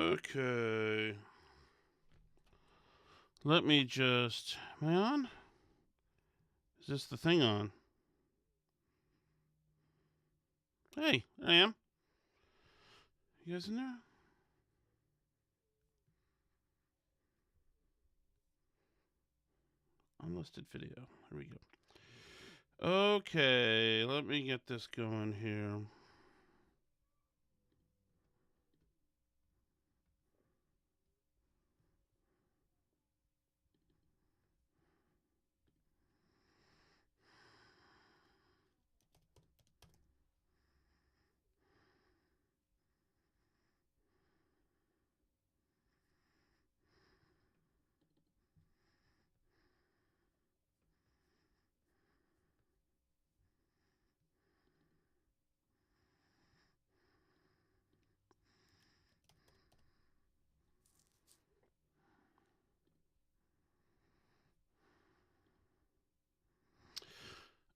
Okay. Let me just... Am I on? Is this the thing on? Hey, I am. You guys in there? Unlisted video. Here we go. Okay, let me get this going here.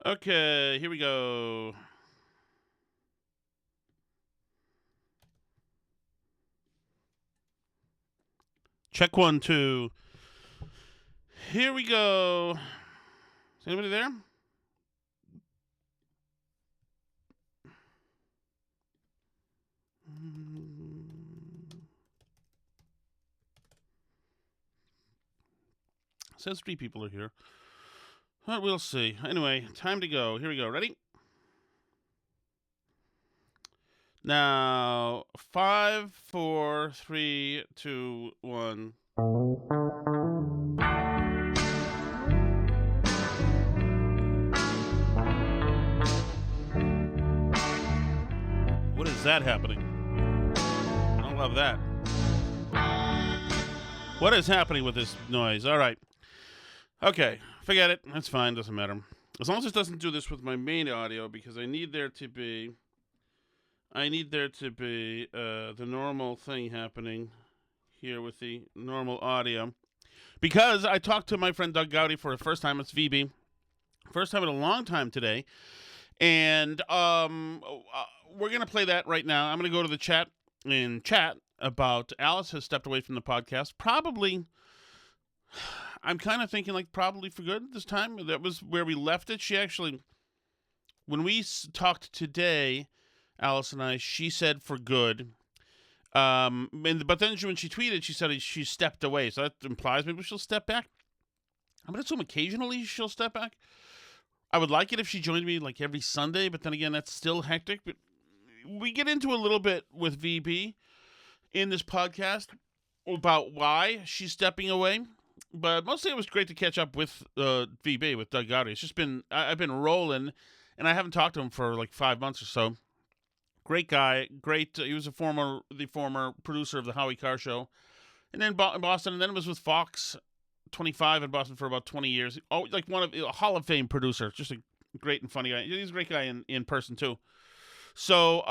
Okay, here we go. Check 1, 2. Here we go. Is anybody there? Says 3 people are here. But we'll see. Anyway, time to go. Here we go. Ready? Now, 5, 4, 3, 2, 1. What is that happening? I don't love that. What is happening with this noise? All right. Okay, forget it. That's fine. Doesn't matter. As long as it doesn't do this with my main audio, because I need there to be the normal thing happening here with the normal audio. Because I talked to my friend Doug Goudie for the first time. It's VB. First time in a long time today. And we're going to play that right now. I'm going to go to the chat and chat about Alice has stepped away from the podcast. Probably, I'm kind of thinking like probably for good this time. That was where we left it. She actually, when we talked today, Alice and I, she said for good. But then when she tweeted, she said she stepped away. So that implies maybe she'll step back. I'm going to assume occasionally she'll step back. I would like it if she joined me like every Sunday, but then again, that's still hectic. But we get into a little bit with VB in this podcast about why she's stepping away. But mostly it was great to catch up with VB, with Doug Goudie. It's just been, I've been rolling, and I haven't talked to him for like 5 months or so. Great guy, great. He was the former producer of the Howie Carr Show, and then Boston, and then it was with Fox 25 in Boston for about 20 years. Oh, like a Hall of Fame producer, just a great and funny guy. He's a great guy in person too. So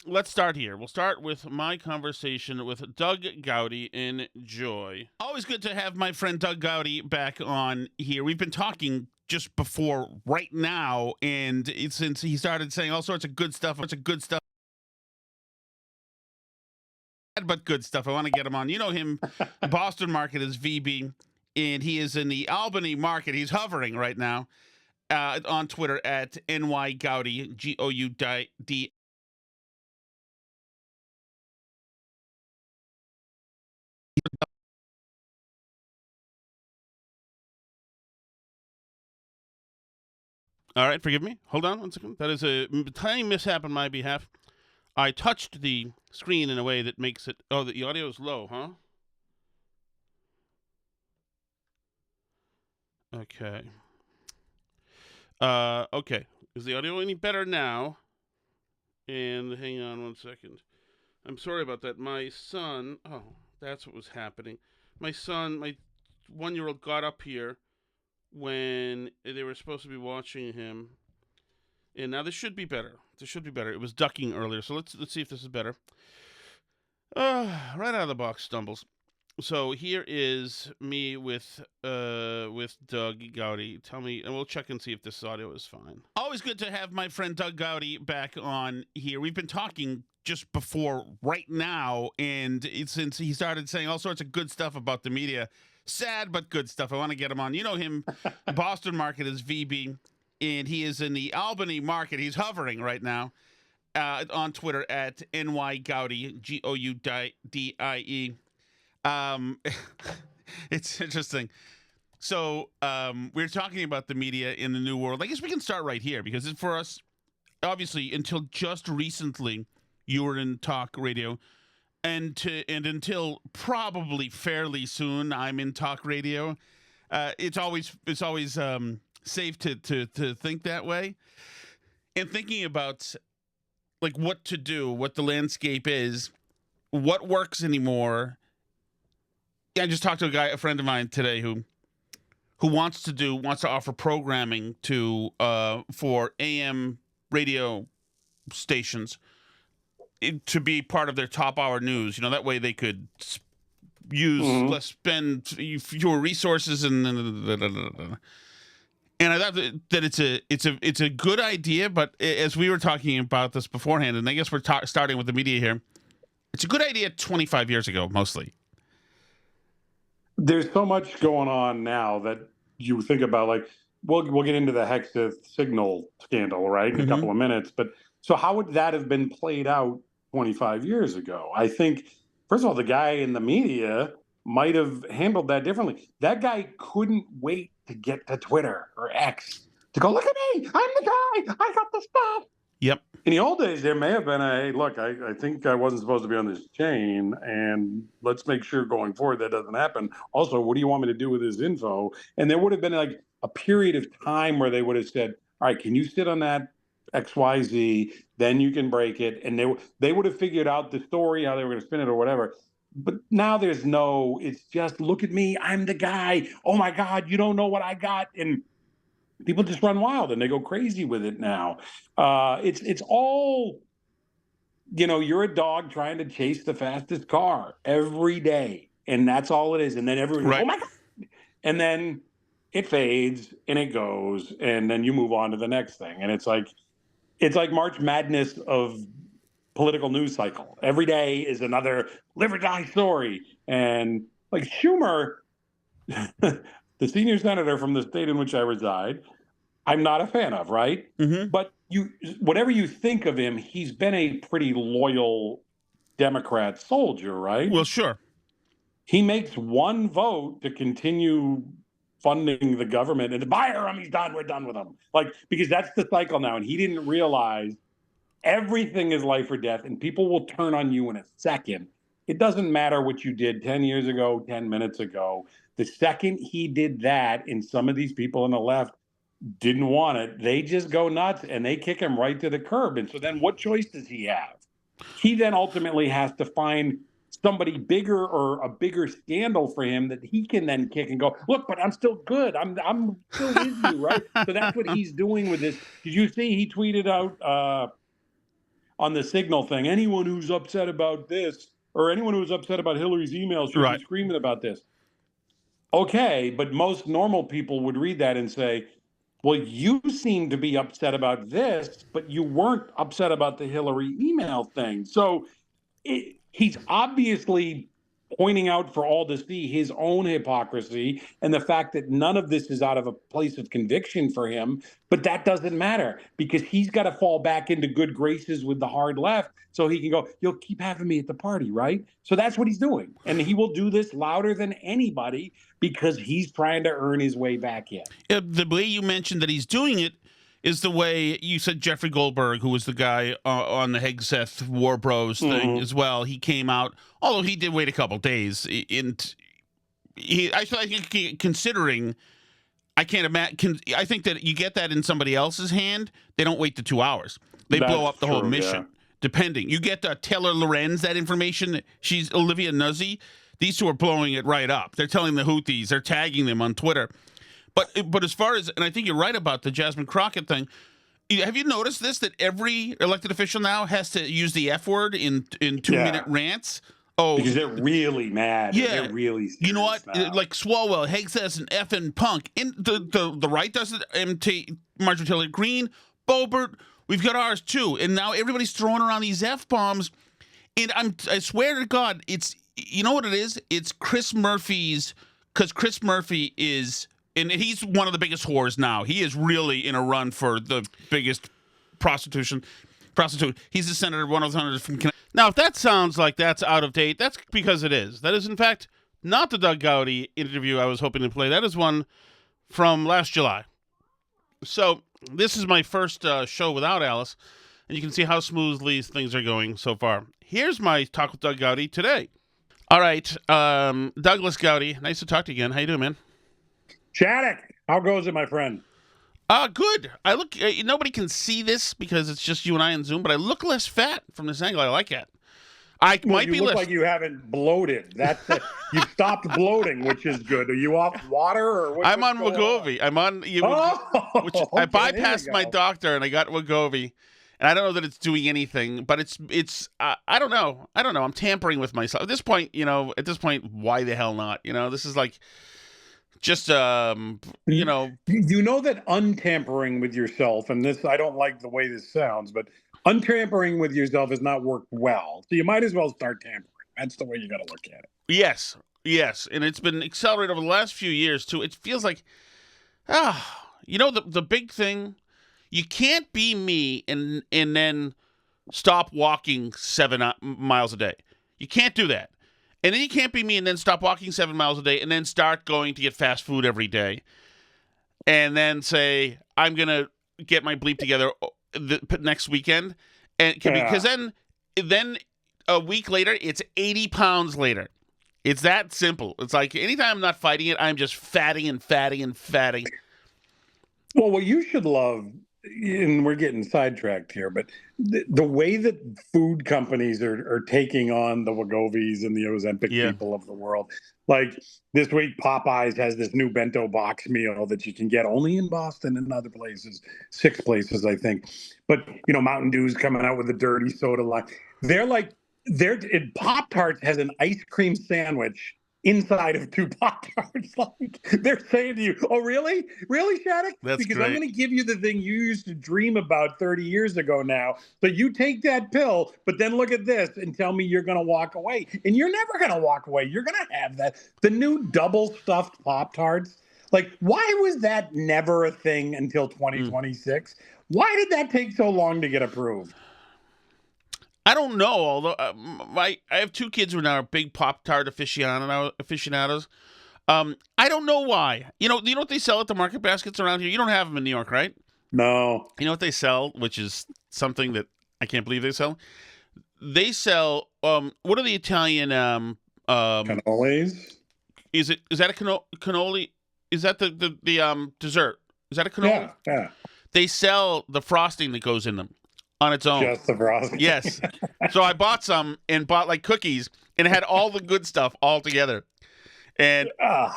let's start here. We'll start with my conversation with Doug Goudie. Enjoy. Always good to have my friend Doug Goudie back on here. We've been talking just before right now, and since he started saying all sorts of good stuff, but good stuff. I want to get him on. You know him, Boston market is VB, and he is in the Albany market. He's hovering right now on Twitter at NYGoudie, Goud. All right, forgive me. Hold on 1 second. That is a tiny mishap on my behalf. I touched the screen in a way that makes it... Oh, the audio is low, huh? Okay. Okay. Is the audio any better now? And hang on 1 second. I'm sorry about that. My son... Oh, that's what was happening. My son, my 1-year-old, got up here when they were supposed to be watching him. And now this should be better. It was ducking earlier, so let's see if this is better. Right out of the box stumbles. So here is me with Doug Goudie. Tell me, and we'll check and see if this audio is fine. Always good to have my friend Doug Goudie back on here. We've been talking just before right now, and since he started saying all sorts of good stuff about the media, sad but good stuff. I want to get him on. You know him, Boston market is VB, and he is in the Albany market. He's hovering right now on Twitter at NYGoudie, Goudie. It's interesting. So we're talking about the media in the new world. I guess we can start right here because for us, obviously, until just recently, you were in talk radio, and until probably fairly soon, I'm in talk radio. It's always safe to think that way, and thinking about like what to do, what the landscape is, what works anymore. I just talked to a friend of mine today who wants to offer programming to for AM radio stations to be part of their top hour news. You know, that way they could spend fewer resources and I thought that it's a good idea. But as we were talking about this beforehand, and I guess we're starting with the media here, it's a good idea 25 years ago, mostly. There's so much going on now that you think about, like, we'll get into the Hexeth signal scandal, right, in a couple of minutes. But so how would that have been played out 25 years ago? I think, first of all, the guy in the media might have handled that differently. That guy couldn't wait to get to Twitter or X to go, look at me, I'm the guy, I got the stuff. Yep. In the old days, there may have been hey, look, I think I wasn't supposed to be on this chain, and let's make sure going forward that doesn't happen. Also, what do you want me to do with this info? And there would have been like a period of time where they would have said, all right, can you sit on that XYZ? Then you can break it. And they would have figured out the story, how they were going to spin it or whatever. But now it's just, look at me, I'm the guy. Oh my God, you don't know what I got. And people just run wild and they go crazy with it now. It's all, you're a dog trying to chase the fastest car every day. And that's all it is. And then everyone goes, oh my God. And then it fades and it goes. And then you move on to the next thing. And it's like March Madness of political news cycle. Every day is another live or die story. And like Schumer, the senior senator from the state in which I reside, I'm not a fan of, right? Mm-hmm. But whatever you think of him, he's been a pretty loyal Democrat soldier, right? Well, sure. He makes one vote to continue funding the government and fire him, he's done, we're done with him. Like, because that's the cycle now. And he didn't realize everything is life or death, and people will turn on you in a second. It doesn't matter what you did 10 years ago, 10 minutes ago. The second he did that, and some of these people on the left didn't want it, they just go nuts and they kick him right to the curb. And so then what choice does he have? He then ultimately has to find somebody bigger or a bigger scandal for him that he can then kick and go, look, but I'm still good. I'm still with you, right? So that's what he's doing with this. Did you see he tweeted out on the Signal thing, anyone who's upset about this or anyone who's upset about Hillary's emails should be screaming about this. Okay, but most normal people would read that and say, well, you seem to be upset about this, but you weren't upset about the Hillary email thing. So he's obviously pointing out for all to see his own hypocrisy and the fact that none of this is out of a place of conviction for him. But that doesn't matter because he's got to fall back into good graces with the hard left so he can go, you'll keep having me at the party, right? So that's what he's doing. And he will do this louder than anybody because he's trying to earn his way back in. The way you mentioned that he's doing it is the way you said Jeffrey Goldberg, who was the guy on the Hegseth War Bros thing as well. He came out, although he did wait a couple days. I think considering, I can't imagine. I think that you get that in somebody else's hand, they don't wait the 2 hours. They blow up the whole mission. Yeah. Depending, you get Taylor Lorenz that information. She's Olivia Nuzzi. These two are blowing it right up. They're telling the Houthis. They're tagging them on Twitter. But as far as, and I think you're right about the Jasmine Crockett thing, have you noticed this, that every elected official now has to use the F word in 2-minute rants? Oh, because they're really mad. yeah. They're really serious You know what? now. Like Swalwell, Haig says an effing punk. In the right does it. Marjorie Taylor Greene, Boebert. We've got ours too, and now everybody's throwing around these f bombs. And I swear to God, it's, you know what it is? It's Chris Murphy's, because Chris Murphy is, and he's one of the biggest whores now. He is really in a run for the biggest prostitute. He's the senator, one of the senators from Connecticut. Now, if that sounds like that's out of date, that's because it is. That is, in fact, not the Doug Goudie interview I was hoping to play. That is one from last July. So this is my first show without Alice, and you can see how smoothly things are going so far. Here's my talk with Doug Goudie today. All right, Douglas Goudie, nice to talk to you again. How you doing, man? Shattuck, how goes it, my friend? Good. I look. Nobody can see this because it's just you and I on Zoom, but I look less fat from this angle. I like it. You look like you haven't bloated. That's you stopped bloating, which is good. Are you off water or I'm on Wegovy. I'm on. Which I bypassed my doctor and I got Wegovy. And I don't know that it's doing anything, but it's I don't know. I'm tampering with myself. At this point, why the hell not? This is like just, You know that untampering with yourself, and this, I don't like the way this sounds, but untampering with yourself has not worked well. So you might as well start tampering. That's the way you got to look at it. Yes. And it's been accelerated over the last few years, too. It feels like, the big thing, you can't be me and then stop walking 7 miles a day. You can't do that. And then you can't be me and then stop walking 7 miles a day and then start going to get fast food every day. And then say, I'm going to get my bleep together next weekend. Because then a week later, it's 80 pounds later. It's that simple. It's like anytime I'm not fighting it, I'm just fatting and fatting and fatting. Well, what you should love, and we're getting sidetracked here, but the way that food companies are taking on the Wegovy's and the Ozempic people of the world. Like this week, Popeyes has this new bento box meal that you can get only in Boston and other places, 6 places, I think. But, Mountain Dew's coming out with a dirty soda line. Pop-Tarts has an ice cream sandwich inside of 2 Pop-Tarts. Like, they're saying to you, oh, really? Really, Shattuck? That's because great. I'm going to give you the thing you used to dream about 30 years ago now. So you take that pill, but then look at this and tell me you're going to walk away. And you're never going to walk away. You're going to have that. The new double stuffed Pop-Tarts. Like, why was that never a thing until 2026? Why did that take so long to get approved? I don't know, although I have 2 kids who are now big Pop-Tart aficionados. I don't know why. You know what they sell at the market baskets around here? You don't have them in New York, right? No. You know what they sell, which is something that I can't believe they sell? They sell, what are the Italian... cannolis? Is that a cannoli? Is that the dessert? Is that a cannoli? Yeah. They sell the frosting that goes in them. On its own. Just the frosting. Yes. So I bought some and bought like cookies and it had all the good stuff all together. And I'm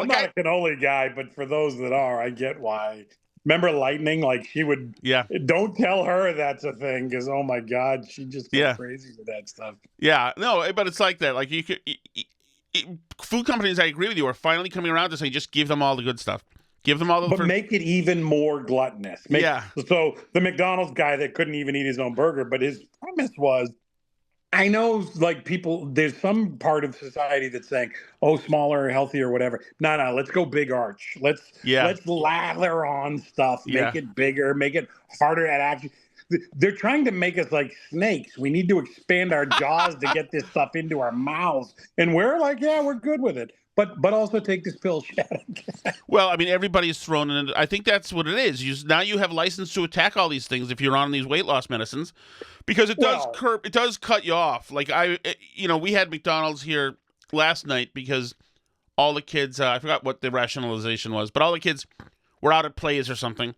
not a cannoli guy, but for those that are, I get why. Remember Lightning? Like she would. Yeah. Don't tell her that's a thing because oh my God, she just goes crazy with that stuff. Yeah. No, but it's like that. Like you could. Food companies, I agree with you, are finally coming around to say just give them all the good stuff. Give them all the. But make it even more gluttonous. So the McDonald's guy that couldn't even eat his own burger, but his premise was, I know, like people, there's some part of society that's saying, oh, smaller, healthier, whatever. No, let's go big arch. Let's lather on stuff, make it bigger, make it harder at action. They're trying to make us like snakes. We need to expand our jaws to get this stuff into our mouths. And we're like, we're good with it. But also take this pill, Shattuck. Well, I mean, everybody's thrown in. I think that's what it is. Now you have license to attack all these things if you're on these weight loss medicines, because it does cut you off. Like we had McDonald's here last night because all the kids, I forgot what the rationalization was, but all the kids were out at plays or something,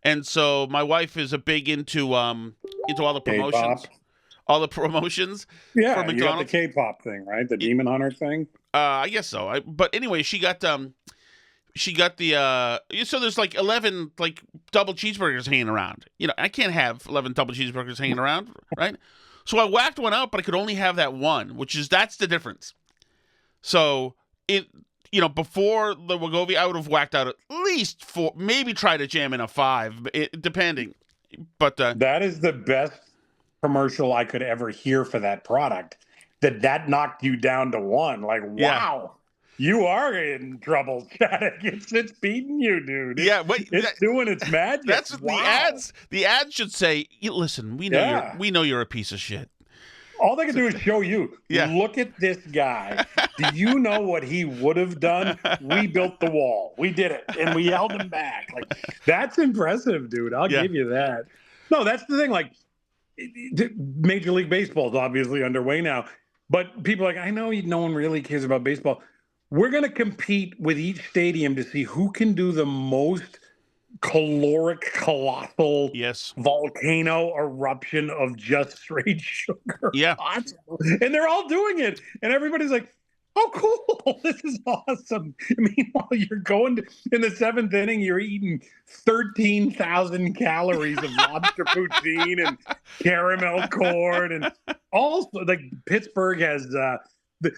and so my wife is a big into all the promotions. K-pop. All the promotions for McDonald's. You got the K-pop thing, right? The Demon Hunter thing. I guess so. But anyway, she got the so there's like 11 like double cheeseburgers hanging around. I can't have 11 double cheeseburgers hanging around, right? So I whacked one out, but I could only have that one, that's the difference. So before the Wegovy, I would have whacked out at least 4, maybe try to jam in a 5, depending. But that is the best commercial I could ever hear for that product. That knocked you down to 1. Like, wow. You are in trouble, Chaddock. It's beating you, dude. It's doing its magic. That's what the ads. The ads should say, "Listen, we know you're a piece of shit." All they can do is show you. Look at this guy. Do you know what he would have done? We built the wall. We did it, and we held him back. Like, that's impressive, dude. I'll give you that. No, that's the thing. Like, Major League Baseball is obviously underway now, but people are like, I know no one really cares about baseball. We're going to compete with each stadium to see who can do the most caloric, colossal volcano eruption of just straight sugar possible. And they're all doing it. And everybody's like, oh, cool. This is awesome. Meanwhile, you're going in the 7th inning, you're eating 13,000 calories of lobster poutine and caramel corn. And also, like, Pittsburgh has...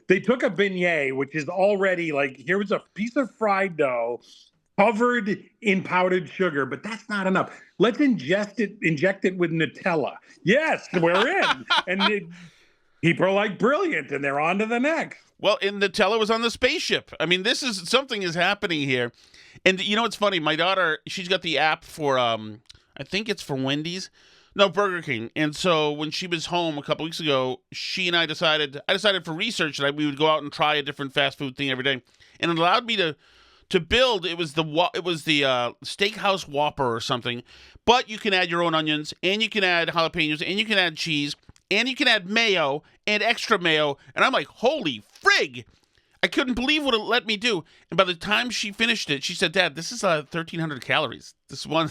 they took a beignet, which is already like, here was a piece of fried dough covered in powdered sugar, but that's not enough. Let's inject it with Nutella. Yes, we're in. And people are like, brilliant, and they're on to the next. Well, and Nutella was on the spaceship. I mean, something is happening here. And it's funny. My daughter, she's got the app for, I think it's for Wendy's. No, Burger King. And so when she was home a couple weeks ago, she and I decided for research that we would go out and try a different fast food thing every day. And it allowed me to build, it was the Steakhouse Whopper or something. But you can add your own onions, and you can add jalapenos, and you can add cheese, and you can add mayo and extra mayo. And I'm like, holy frig! I couldn't believe what it let me do. And by the time she finished it, she said, Dad, this is 1,300 calories. This one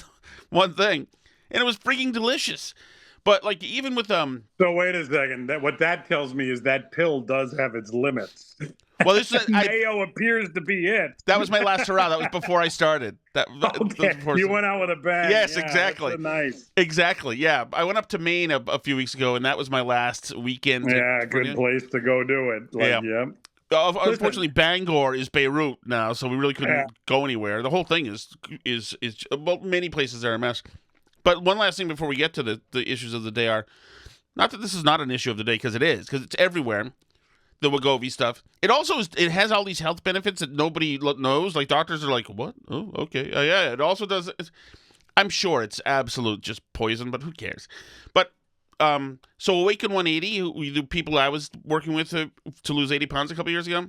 thing. And it was freaking delicious. But, like, even with... So wait a second. What that tells me is that pill does have its limits. Well, this mayo appears to be it. That was my last hurrah. That was before I started. Okay. You went out with a bang. Yes, exactly. That's nice. Exactly, yeah. I went up to Maine a few weeks ago, and that was my last weekend. Yeah, good place to go do it. Yeah. Unfortunately, Bangor is Beirut now, so we really couldn't go anywhere. The whole thing is well, many places are a mess. But one last thing before we get to the issues of the day are, not that this is not an issue of the day, because it's everywhere, the Wegovy stuff. It also it has all these health benefits that nobody knows. Like, doctors are like, what? Oh, okay. Yeah, it also does. I'm sure it's absolute just poison, but who cares? But, so Awaken 180, the people I was working with to lose 80 pounds a couple years ago,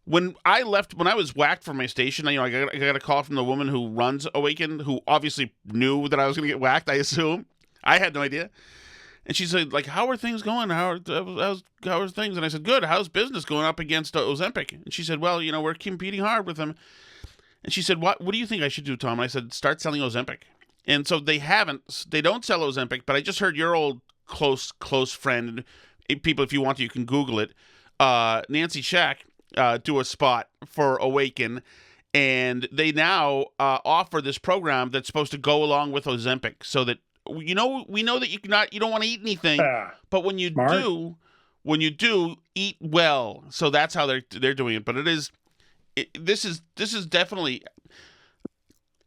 when I was whacked from my station, I got a call from the woman who runs Awaken, who obviously knew that I was going to get whacked, I assume. I had no idea. And she said, like, how are things going? How are things? And I said, good. How's business going up against Ozempic? And she said, well, we're competing hard with them. And she said, what do you think I should do, Tom? And I said, start selling Ozempic. And so they don't sell Ozempic, but I just heard your old close friend, people, if you want to, you can Google it, Nancy Shack, do a spot for Awaken, and they now offer this program that's supposed to go along with Ozempic, so that we know that you don't want to eat anything, but when you do, eat well. So that's how they're doing it. But this is definitely.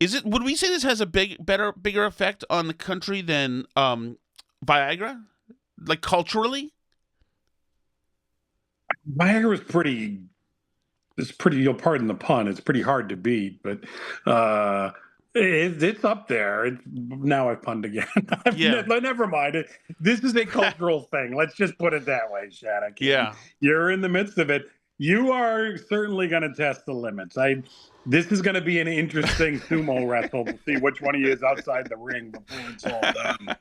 Would we say this has a bigger effect on the country than Viagra, like culturally? Viagra was pretty. It's pretty. You'll pardon the pun. It's pretty hard to beat, but it's up there. Now I've punned again. Never mind. This is a cultural thing. Let's just put it that way, Shattuck. Yeah, you're in the midst of it. You are certainly going to test the limits. This is going to be an interesting sumo wrestle to see which one of you is outside the ring before it's all done.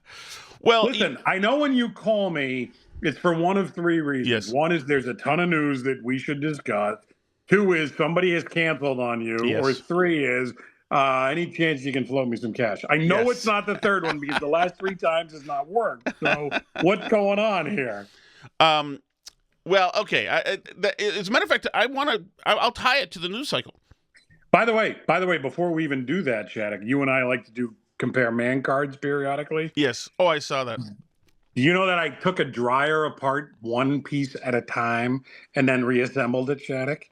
Well, listen, I know when you call me, it's for one of three reasons. Yes. One is there's a ton of news that we should discuss. Two is somebody has canceled on you. Yes. Or three is any chance you can float me some cash. I know it's not the third one because the last 3 times has not worked. So what's going on here? Well, okay. As a matter of fact, I'll tie it to the news cycle. By the way, before we even do that, Shattuck, you and I like to compare man cards periodically. Yes. Oh, I saw that. Do you know that I took a dryer apart one piece at a time and then reassembled it, Shattuck?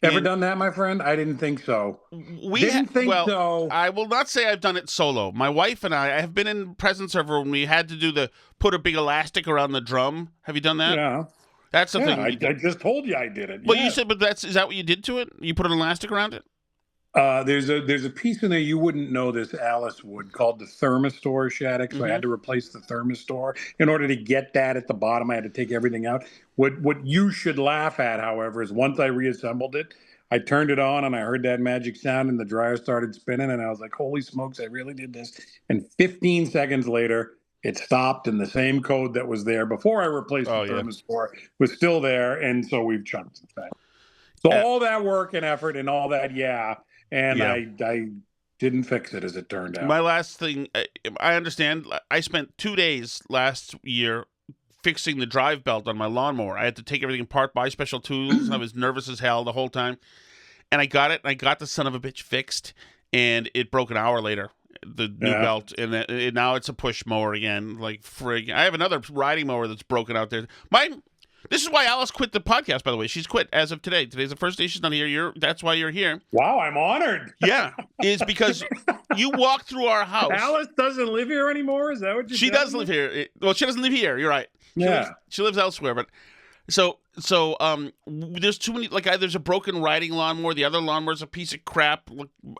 Ever done that, my friend? I didn't think so. I will not say I've done it solo. My wife and I have been in present server when we had to do put a big elastic around the drum. Have you done that? Yeah. That's the thing. I just told you I did it. Well, you said, but is that what you did to it? You put an elastic around it? There's a piece in there you wouldn't know this, Alice would, called the thermistor, Shattuck. So I had to replace the thermistor. In order to get that at the bottom, I had to take everything out. What you should laugh at, however, is once I reassembled it, I turned it on and I heard that magic sound and the dryer started spinning and I was like, holy smokes, I really did this. And 15 seconds later, it stopped and the same code that was there before I replaced the thermistor was still there. And so we've chunked it back. So all that work and effort and all that, and I didn't fix it as it turned out. My last thing, I understand. I spent 2 days last year fixing the drive belt on my lawnmower. I had to take everything apart, buy special tools, and I was nervous as hell the whole time. And I got it, and I got the son of a bitch fixed, and it broke an hour later, the new belt, and now it's a push mower again. Like, frig. I have another riding mower that's broken out there. This is why Alice quit the podcast, by the way. She's quit as of today. Today's the first day she's not here. That's why you're here. Wow, I'm honored. Yeah, is because you walk through our house. Alice doesn't live here anymore? Is that what you're She does live here. Well, she doesn't live here. You're right. She lives elsewhere. But so there's too many. Like, there's a broken riding lawnmower. The other lawnmower's a piece of crap.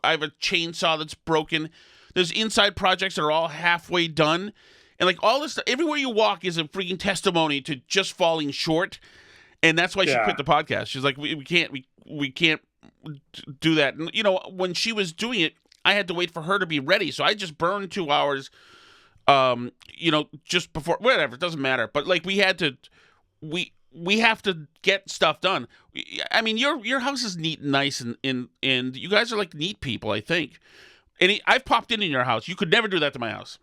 I have a chainsaw that's broken. There's inside projects that are all halfway done. And like all this stuff, everywhere you walk is a freaking testimony to just falling short, and that's why she quit the podcast. She's like, we can't do that. And when she was doing it, I had to wait for her to be ready, so I just burned 2 hours, just before whatever. It doesn't matter, but like we have to get stuff done. I mean, your house is neat and nice, and you guys are like neat people, I think. And I've popped in your house. You could never do that to my house.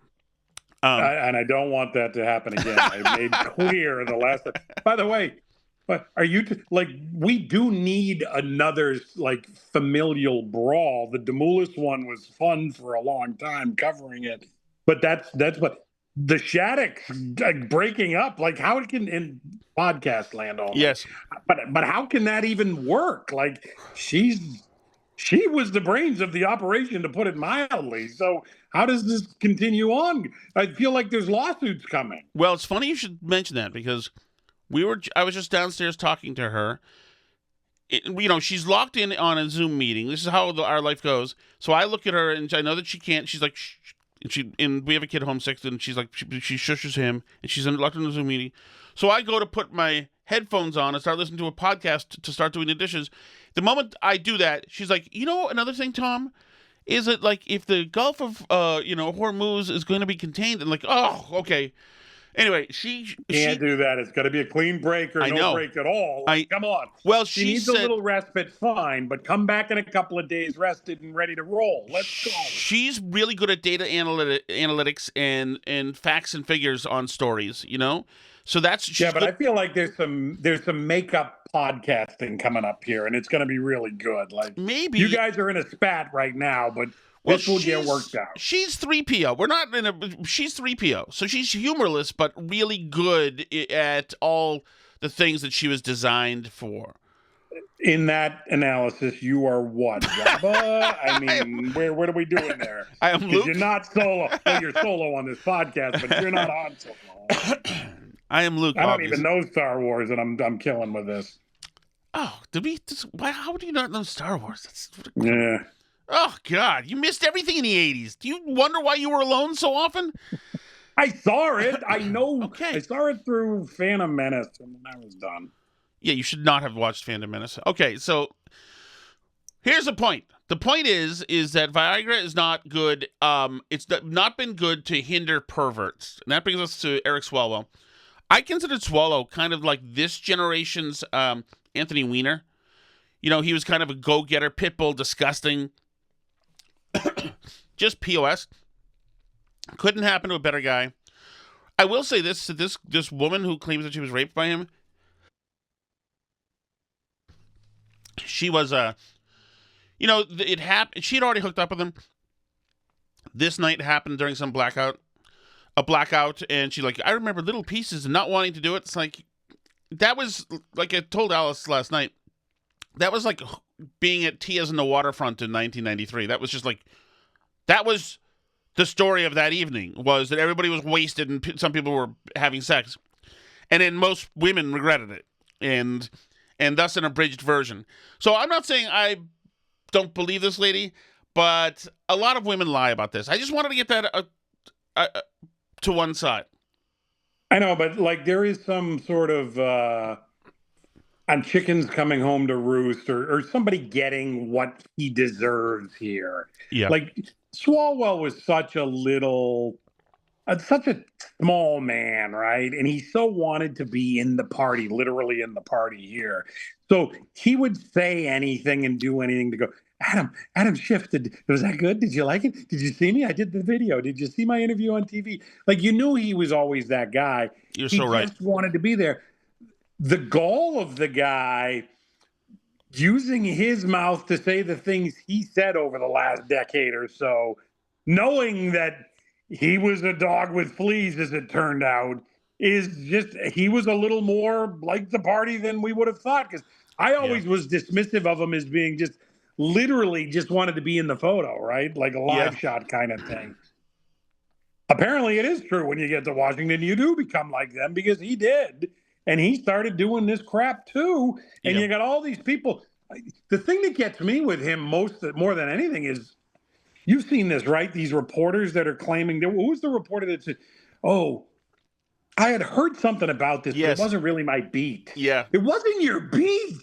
And I don't want that to happen again. I made clear the last time. By the way, are you we do need another like familial brawl. The Demoulas one was fun for a long time covering it, but that's what the Shattuck breaking up. Like how it can in podcast land only. Yes, but how can that even work? Like she was the brains of the operation, to put it mildly. So how does this continue on? I feel like there's lawsuits coming. Well, it's funny you should mention that because I was just downstairs talking to her. She's locked in on a Zoom meeting. This is how our life goes. So I look at her and I know that she can't. She's like, shh. And we have a kid home sick, and she's like, she shushes him, and she's locked in a Zoom meeting. So I go to put my headphones on and start listening to a podcast to start doing the dishes. The moment I do that, she's like, another thing, Tom, is it like if the Gulf of Hormuz is going to be contained, and like, oh, okay. Anyway, she can't do that. It's got to be a clean break or no break at all. Come on. Well, she needs a little respite, fine, but come back in a couple of days, rested and ready to roll. Let's go. She's really good at data analytics and facts and figures on stories. So that's but I feel like there's some makeup podcasting coming up here, and it's going to be really good. Like maybe you guys are in a spat right now, but this will get worked out. She's 3PO. She's 3PO. So she's humorless, but really good at all the things that she was designed for. In that analysis, you are what? Jabba? I mean, what are we doing there? I am Luke. You're not solo. Well, you're solo on this podcast, but you're not on solo. I am Luke. I don't even know Star Wars, and I'm killing with this. Oh, how do you not know Star Wars? Yeah. Oh, God, you missed everything in the 80s. Do you wonder why you were alone so often? I saw it. I know. Okay. I saw it through Phantom Menace, and then I was done. Yeah, you should not have watched Phantom Menace. Okay, so here's the point. The point is that Viagra is not good. It's not been good to hinder perverts. And that brings us to Eric Swalwell. I considered Swalwell kind of like this generation's Anthony Weiner. He was kind of a go-getter, pitbull, disgusting. Just POS. Couldn't happen to a better guy. I will say this to this woman who claims that she was raped by him. She was it happened. She had already hooked up with him. This night happened during some blackout. a blackout, and she's like, I remember little pieces and not wanting to do it. It's like, that was, like I told Alice last night, that was like being at Tia's in the Waterfront in 1993. That was just like, that was the story of that evening, was that everybody was wasted and some people were having sex. And then most women regretted it. And thus an abridged version. So I'm not saying I don't believe this lady, but a lot of women lie about this. I just wanted to get that to one side. I know, but like there is some sort of on chickens coming home to roost, or somebody getting what he deserves here. Yeah. Like Swalwell was such a small man, right? And he so wanted to be in the party, literally in the party here. So he would say anything and do anything to go, Adam shifted. Was that good? Did you like it? Did you see me? I did the video. Did you see my interview on TV? Like, you knew he was always that guy. You're so right. He just wanted to be there. The gall of the guy using his mouth to say the things he said over the last decade or so, knowing that he was a dog with fleas, as it turned out, is just, he was a little more like the party than we would have thought. Because I always was dismissive of him as being just literally just wanted to be in the photo, right? Like a live shot kind of thing. Apparently it is true when you get to Washington, you do become like them, because he did. And he started doing this crap too. And you got all these people. The thing that gets me with him more than anything is, you've seen this, right? These reporters that are claiming, who was the reporter that said, oh, I had heard something about this, but it wasn't really my beat. Yeah. It wasn't your beat.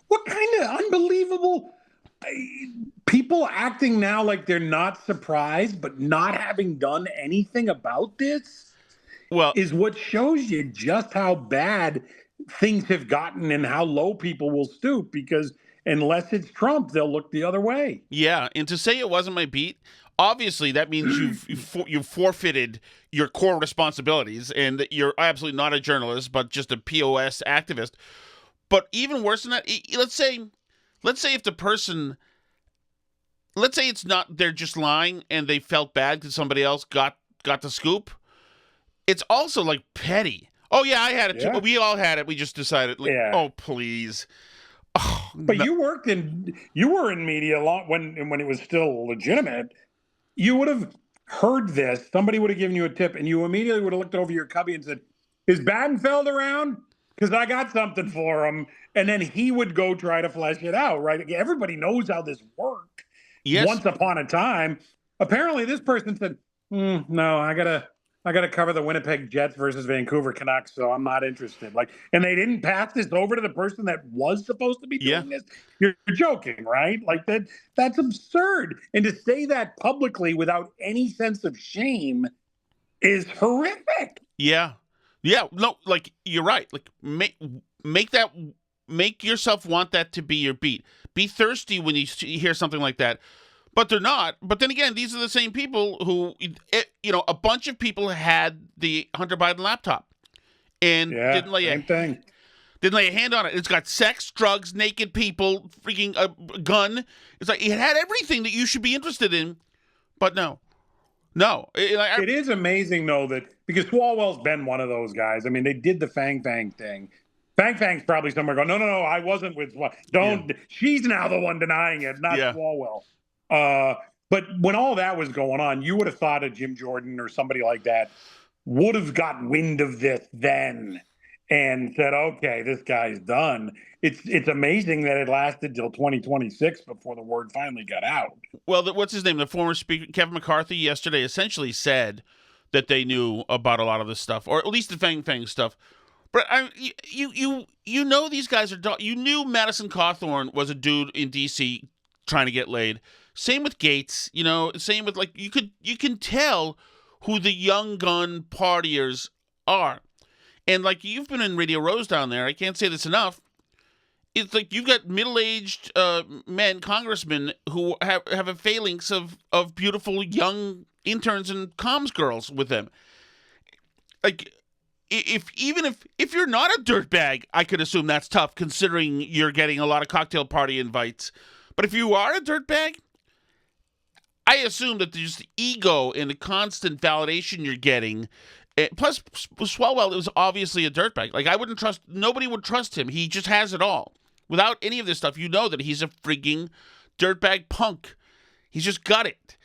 What kind of unbelievable people acting now like they're not surprised, but not having done anything about this is what shows you just how bad things have gotten and how low people will stoop, because unless it's Trump, they'll look the other way. Yeah, and to say it wasn't my beat, obviously that means you've forfeited your core responsibilities, and that you're absolutely not a journalist, but just a POS activist. But even worse than that, let's say if the person, let's say it's not, they're just lying and they felt bad because somebody else got the scoop. It's also like petty. Oh yeah, I had it too. We all had it. We just decided. Like, oh please. Oh, but you were in media a lot when it was still legitimate. You would have heard this. Somebody would have given you a tip, and you immediately would have looked over your cubby and said, "Is Badenfeld around? Because I got something for him." And then he would go try to flesh it out. Right? Everybody knows how this worked. Yes. Once upon a time, apparently this person said, "No, I gotta cover the Winnipeg Jets versus Vancouver Canucks, so I'm not interested." Like, and they didn't pass this over to the person that was supposed to be doing this. You're joking, right? Like that's absurd. And to say that publicly without any sense of shame is horrific. Yeah. No, like you're right. Like make yourself want that to be your beat. Be thirsty when you hear something like that. But they're not. But then again, these are the same people who, a bunch of people had the Hunter Biden laptop and didn't lay a hand on it. It's got sex, drugs, naked people, freaking a gun. It's like it had everything that you should be interested in, but no. It is amazing though that, because Swalwell's been one of those guys. I mean, they did the Fang Fang thing. Fang Fang's probably somewhere going, no, I wasn't with Swalwell. Don't. She's now the one denying it, not Swalwell. But when all that was going on, you would have thought of Jim Jordan or somebody like that would have got wind of this then and said, okay, this guy's done. It's amazing that it lasted till 2026 before the word finally got out. Well, what's his name? The former speaker, Kevin McCarthy, yesterday essentially said that they knew about a lot of this stuff, or at least the Fang Fang stuff. But you know these guys are you knew Madison Cawthorn was a dude in D.C. trying to get laid. Same with Gates, same with, like, you can tell who the young gun partiers are. And like, you've been in Radio Rose down there, I can't say this enough. It's like you've got middle-aged men, congressmen, who have a phalanx of beautiful young interns and comms girls with them. Like, if you're not a dirtbag, I could assume that's tough, considering you're getting a lot of cocktail party invites. But if you are a dirtbag, I assume that there's the ego and the constant validation you're getting. Plus, Swalwell is obviously a dirtbag. Like, nobody would trust him. He just has it all. Without any of this stuff, you know that he's a freaking dirtbag punk. He's just got it.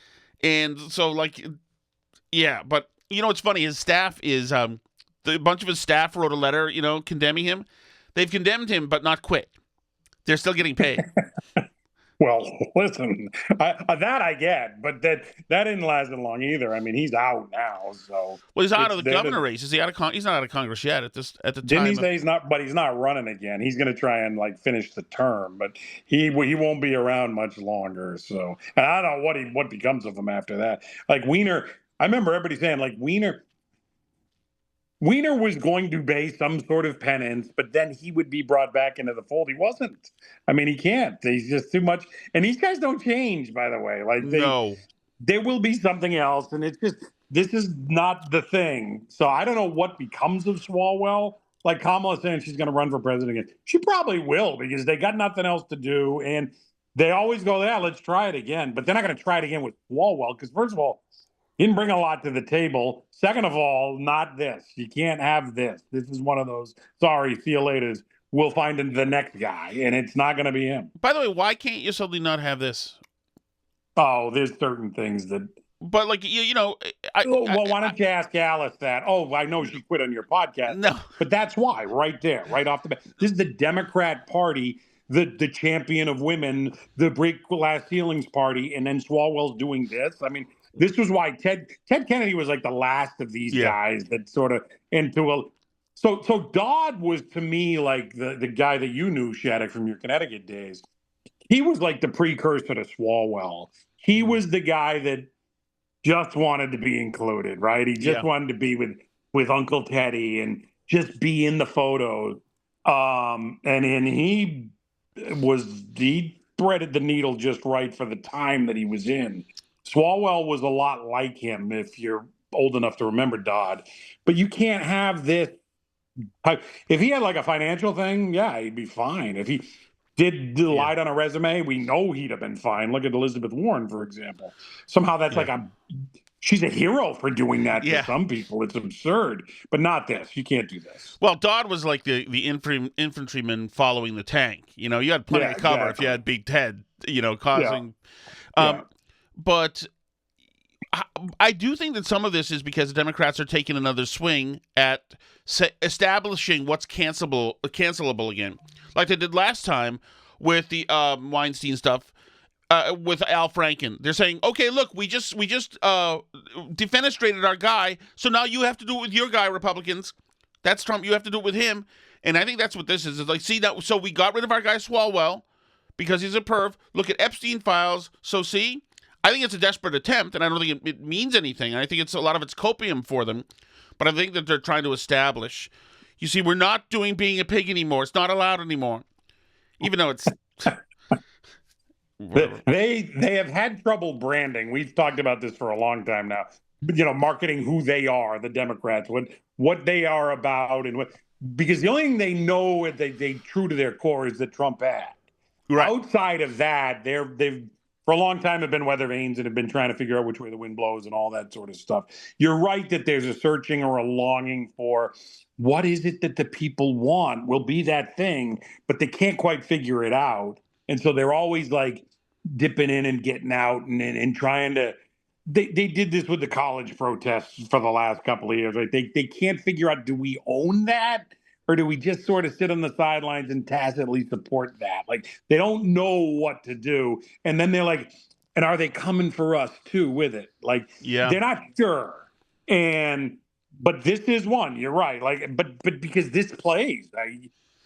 And so, like, yeah, but, you know what's funny? His staff is, a bunch of his staff wrote a letter, condemning him. They've condemned him, but not quit. They're still getting paid. Well, listen, that I get, but that didn't last long either. I mean, he's out now, so. Well, he's out of the governor race. Is he out of? He's not out of Congress yet. At the time. Didn't he say he's not? But he's not running again. He's going to try and finish the term, but he won't be around much longer. So, and I don't know what becomes of him after that. Like Weiner, I remember everybody saying Weiner was going to pay some sort of penance, but then he would be brought back into the fold. He wasn't. I mean, he can't. He's just too much. And these guys don't change, by the way. No. There will be something else, and it's just this is not the thing. So I don't know what becomes of Swalwell. Like Kamala saying she's going to run for president again. She probably will because they got nothing else to do, and they always go, yeah, let's try it again. But they're not going to try it again with Swalwell because, first of all, he didn't bring a lot to the table. Second of all, not this. You can't have this. This is one of those, sorry, see you later. We'll find the next guy, and it's not going to be him. By the way, why can't you suddenly not have this? Oh, there's certain things that... But, like, why don't you ask Alice that? Oh, I know she quit on your podcast. No. But that's why, right there, right off the bat. This is the Democrat Party, the champion of women, the break glass ceilings party, and then Swalwell's doing this. I mean... This was why Ted Kennedy was like the last of these guys that sort of so Dodd was to me like the guy that you knew, Shattuck, from your Connecticut days. He was like the precursor to Swalwell. He was the guy that just wanted to be included, right? He just wanted to be with Uncle Teddy and just be in the photos. And he threaded the needle just right for the time that he was in. Swalwell was a lot like him, if you're old enough to remember Dodd. But you can't have this. If he had like a financial thing, yeah, he'd be fine. If he lied on a resume, we know he'd have been fine. Look at Elizabeth Warren, for example. Somehow that's she's a hero for doing that to some people. It's absurd, but not this. You can't do this. Well, Dodd was like the infantryman following the tank. You had plenty of cover if you had Big Ted, causing... But I do think that some of this is because the Democrats are taking another swing at establishing what's cancelable again, like they did last time with the Weinstein stuff with Al Franken. They're saying, okay, look, we just defenestrated our guy, so now you have to do it with your guy, Republicans. That's Trump. You have to do it with him, and I think that's what this is. It's like, see that? So we got rid of our guy Swalwell because he's a perv. Look at Epstein files. So see. I think it's a desperate attempt, and I don't think it means anything. I think a lot of it's copium for them, but I think that they're trying to establish. You see, we're not doing being a pig anymore. It's not allowed anymore, even though it's. They have had trouble branding. We've talked about this for a long time now. Marketing who they are, the Democrats, what they are about, because the only thing they know they true to their core is that Trump had. Right. Outside of that, they've. For a long time have been weather vanes and have been trying to figure out which way the wind blows and all that sort of stuff. You're right that there's a searching or a longing for what is it that the people want will be that thing, but they can't quite figure it out. And so they're always like dipping in and getting out and trying to they did this with the college protests for the last couple of years. Right? They can't figure out, do we own that? Or do we just sort of sit on the sidelines and tacitly support that? Like, they don't know what to do. And then they're like, and are they coming for us too with it? Like, they're not sure. But this is one, you're right. Like, but because this plays,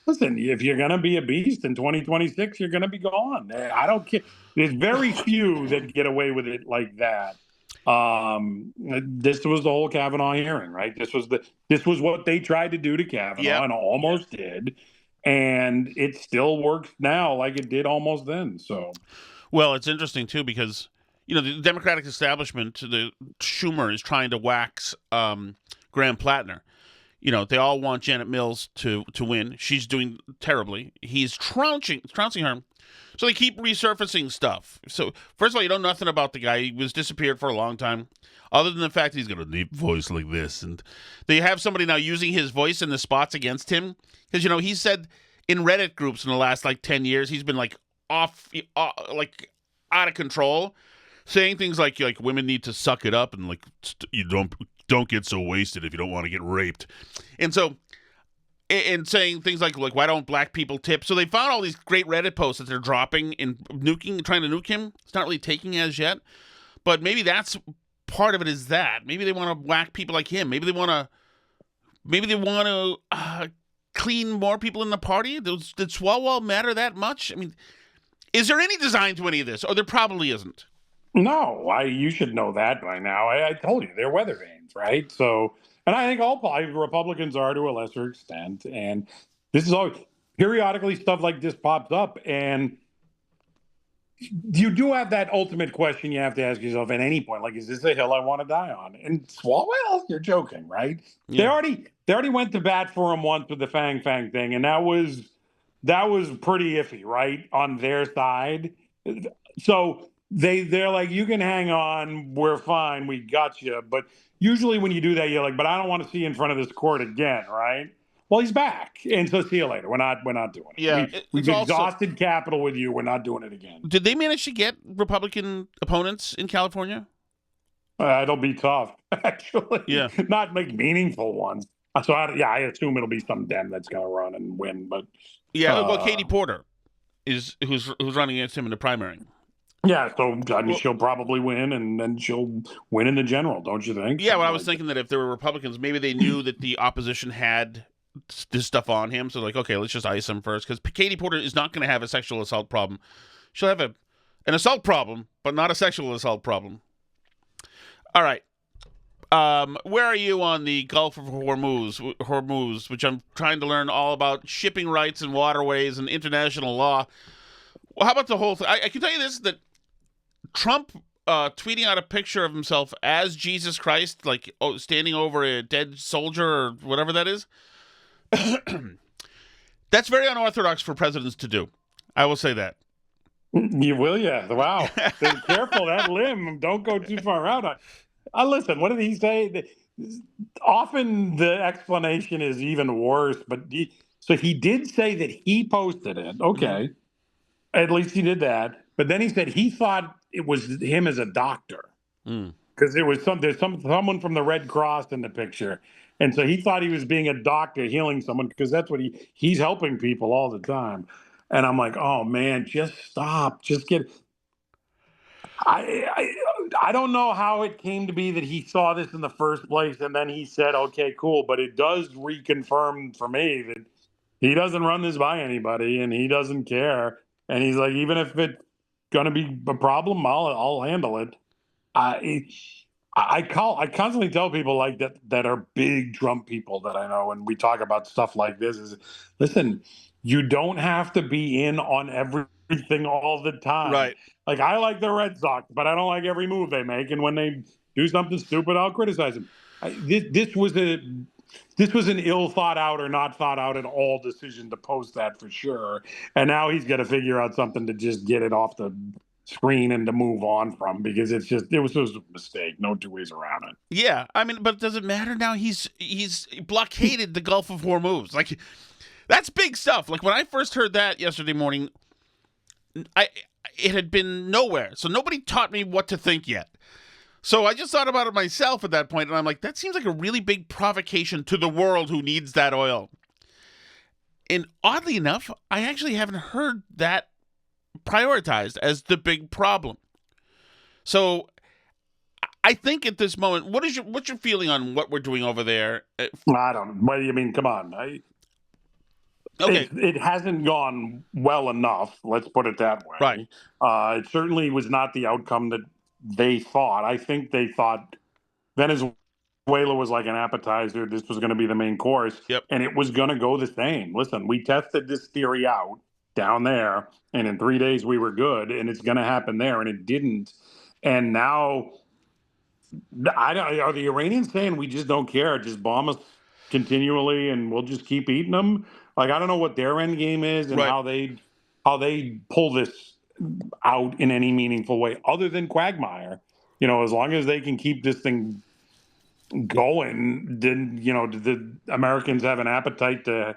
listen, if you're going to be a beast in 2026, you're going to be gone. I don't care. There's very few that get away with it like that. This was the whole Kavanaugh hearing, right? This was what they tried to do to Kavanaugh and almost did, and it still works now like it did almost then. So, well, it's interesting too because the Democratic establishment, the Schumer is trying to wax Graham Plattner. they all want Janet Mills to win. She's doing terribly. He's trouncing her. So they keep resurfacing stuff. So first of all, you know nothing about the guy. He was disappeared for a long time, other than the fact that he's got a deep voice like this. And they have somebody now using his voice in the spots against him. Because, he said in Reddit groups in the last, 10 years, he's been, out of control, saying things like women need to suck it up and, you don't get so wasted if you don't want to get raped. And so, and saying things like why don't black people tip? So they found all these great Reddit posts that they're dropping and trying to nuke him. It's not really taking as yet, but maybe that's part of it. Is that maybe they want to whack people like him? Maybe they want to clean more people in the party. Did Swalwell matter that much? I mean, is there any design to any of this? Oh, there probably isn't. No, you should know that by now. I told you they're weather vanes, right? So, and I think all Republicans are to a lesser extent. And this is always periodically stuff like this pops up, and you do have that ultimate question you have to ask yourself at any point: is this a hill I want to die on? And Swalwell, you're joking, right? Yeah. They already went to bat for him once with the Fang thing, and that was pretty iffy, right, on their side. So they're like, you can hang on, we're fine, we got you. But usually when you do that, you're like, but I don't want to see you in front of this court again, right? Well, he's back, and so see you later. We're not doing it. Yeah, we've exhausted capital with you. We're not doing it again. Did they manage to get Republican opponents in California? It'll be tough, actually. Yeah, not meaningful ones. So I assume it'll be some Dem that's going to run and win. But yeah, well, Katie Porter is who's running against him in the primary. Yeah, so she'll probably win, and then she'll win in the general, don't you think? Yeah, well, I was thinking that if there were Republicans, maybe they knew that the opposition had this stuff on him, so okay, let's just ice him first, because Katie Porter is not going to have a sexual assault problem. She'll have an assault problem, but not a sexual assault problem. All right. Where are you on the Gulf of Hormuz, which I'm trying to learn all about shipping rights and waterways and international law? Well, how about the whole thing? I can tell you this, that Trump tweeting out a picture of himself as Jesus Christ, standing over a dead soldier or whatever that is, that's very unorthodox for presidents to do. I will say that. You will, yeah. Wow. Be careful, that limb. Don't go too far out. Listen, what did he say? Often the explanation is even worse, but so he did say that he posted it. Okay. Mm-hmm. At least he did that. But then he said he thought it was him as a doctor. Because there was someone from the Red Cross in the picture. And so he thought he was being a doctor healing someone, because that's what he's helping people all the time. And I'm like, oh man, just stop. Just get. I don't know how it came to be that he saw this in the first place and then he said, okay, cool. But it does reconfirm for me that he doesn't run this by anybody and he doesn't care. And he's like, even if it's going to be a problem, I'll handle it. I constantly tell people like that are big Trump people that I know, and we talk about stuff like this, is listen, you don't have to be in on everything all the time. Right. I like the Red Sox, but I don't like every move they make. And when they do something stupid, I'll criticize them. This was an ill thought out or not thought out at all decision to post that for sure. And now he's got to figure out something to just get it off the screen and to move on from, because it was just a mistake. No two ways around it. Yeah. I mean, but does it matter now? He's blockaded the Gulf of Hormuz. That's big stuff. When I first heard that yesterday morning, it had been nowhere. So nobody taught me what to think yet. So I just thought about it myself at that point, and I'm like, that seems like a really big provocation to the world who needs that oil. And oddly enough, I actually haven't heard that prioritized as the big problem. So I think at this moment, what's your feeling on what we're doing over there? I don't know. What do you mean? Come on. Okay. It hasn't gone well enough. Let's put it that way. Right. It certainly was not the outcome that they thought. I think they thought Venezuela was like an appetizer. This was going to be the main course. Yep. And it was going to go the same. Listen, we tested this theory out down there, and in 3 days we were good, and it's going to happen there, and it didn't. And now, are the Iranians saying we just don't care, just bomb us? continually, and we'll just keep eating them. Like, I don't know what their end game is and Right. how they pull this out in any meaningful way other than quagmire. As long as they can keep this thing going, then the Americans have an appetite to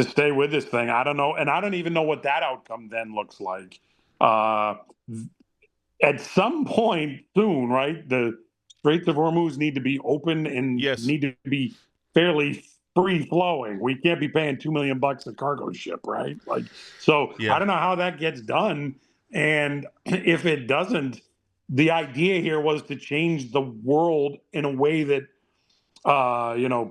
stay with this thing. I don't know, and I don't even know what that outcome then looks like. At some point soon, right? The Straits of Hormuz need to be open and Yes. need to be fairly free flowing. We can't be paying $2 million a cargo ship, right? So Yeah. I don't know how that gets done. And if it doesn't, the idea here was to change the world in a way that,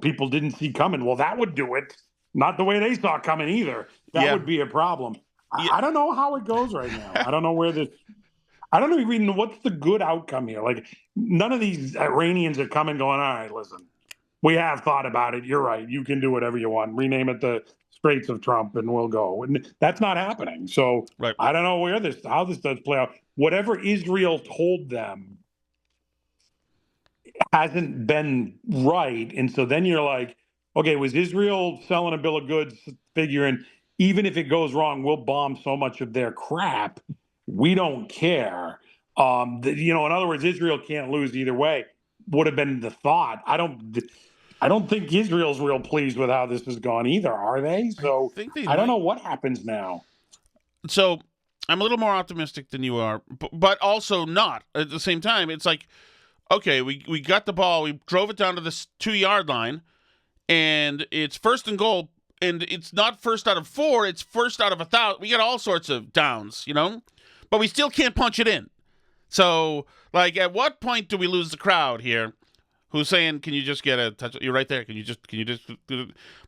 people didn't see coming. Well, that would do it. Not the way they saw coming either. That would be a problem. Yeah. I don't know how it goes right now. I don't know I don't even know what's the good outcome here. Like, none of these Iranians are coming going, all right, listen, we have thought about it. You're right. You can do whatever you want. Rename it the Straits of Trump and we'll go. And that's not happening. So Right. I don't know how this does play out. Whatever Israel told them hasn't been right. And so then you're like, okay, was Israel selling a bill of goods figuring even if it goes wrong, we'll bomb so much of their crap, we don't care. In other words, Israel can't lose either way. Would have been the thought. I don't think Israel's real pleased with how this has gone either, are they? So I don't know what happens now. So I'm a little more optimistic than you are, but also not at the same time. It's like, okay, we got the ball, we drove it down to this 2-yard line, and it's 1st and goal. And it's not first out of 4, it's first out of 1,000. We got all sorts of downs, but we still can't punch it in. So, at what point do we lose the crowd here? Who's saying, can you just get a touch? You're right there. Can you just?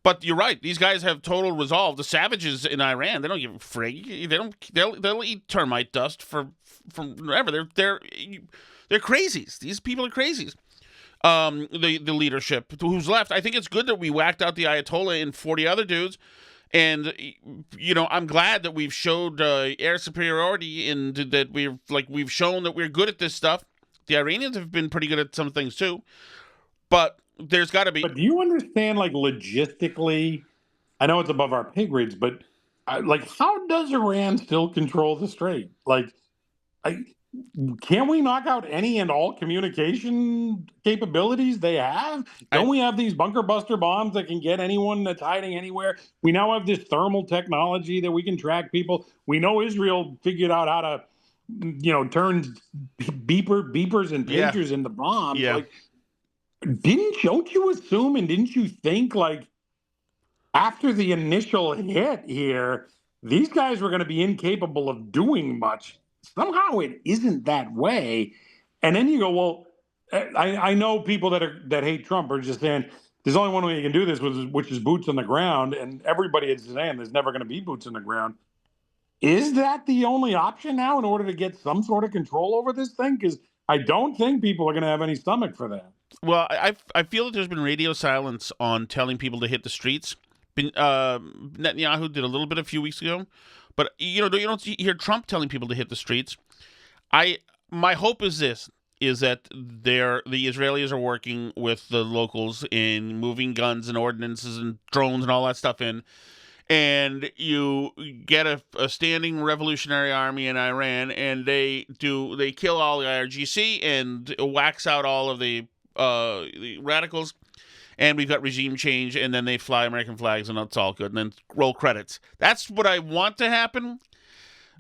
But you're right. These guys have total resolve. The savages in Iran, they don't give a frig. They'll eat termite dust from wherever. They're crazies. These people are crazies. The leadership who's left. I think it's good that we whacked out the Ayatollah and 40 other dudes, and I'm glad that we've showed air superiority and that we've shown that we're good at this stuff. The Iranians have been pretty good at some things too, but there's got to be. But do you understand, logistically? I know it's above our pay grades, but how does Iran still control the strait? Can't we knock out any and all communication capabilities they have? Don't we have these bunker buster bombs that can get anyone that's hiding anywhere? We now have this thermal technology that we can track people. We know Israel figured out how to, turn beepers and pagers into bombs. Yeah. Don't you assume and didn't you think after the initial hit here, these guys were going to be incapable of doing much? Somehow it isn't that way. And then you go, well, I know people that hate Trump are just saying there's only one way you can do this, which is boots on the ground. And everybody is saying there's never going to be boots on the ground. Is that the only option now in order to get some sort of control over this thing? Because I don't think people are going to have any stomach for that. Well, I feel that there's been radio silence on telling people to hit the streets. Netanyahu did a little bit a few weeks ago. But you don't hear Trump telling people to hit the streets. My hope is that the Israelis are working with the locals in moving guns and ordnances and drones and all that stuff in, and you get a standing revolutionary army in Iran, and they kill all the IRGC and wax out all of the radicals. And we've got regime change, and then they fly American flags, and it's all good. And then roll credits. That's what I want to happen.